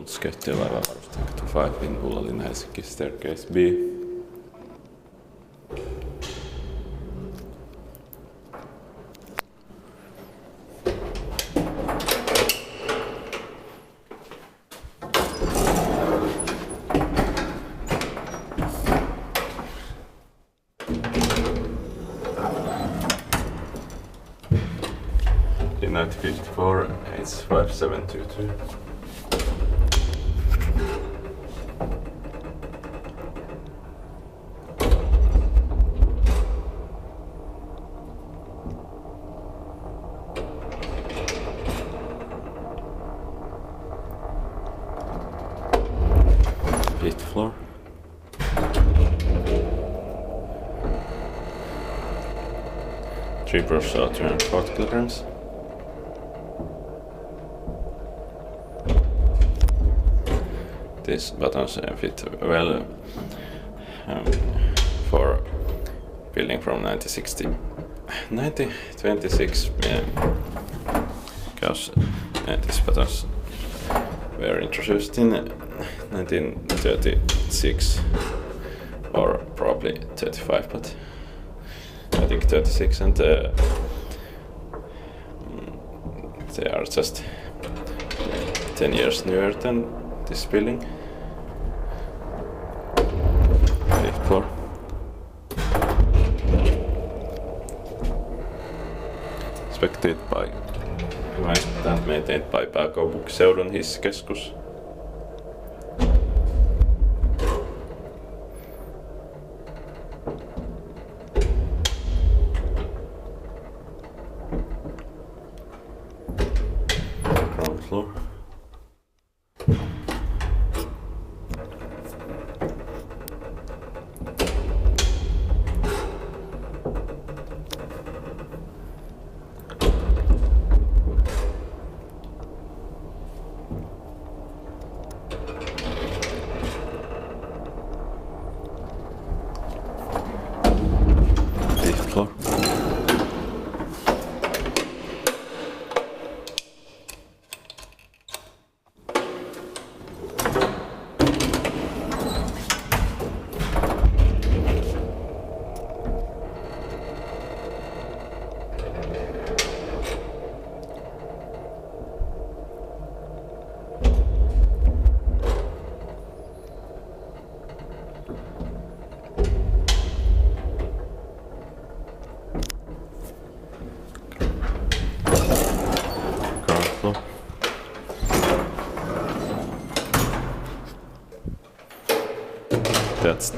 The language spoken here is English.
Kontsketti Laivanvarustajankatu 5 in Ullallin Helsinki, staircase B. Night 54, it's 5722. Fifth floor. Three brush outer and 4 kilograms. These buttons fit well for building from 1926, because these buttons were introduced in 1936 or probably 35, but I think 36, and they are just 10 years newer than this building. 5th floor. Inspected by and maintained by pääkaupunkiseudun hissikeskus. Ground floor. Floor. That's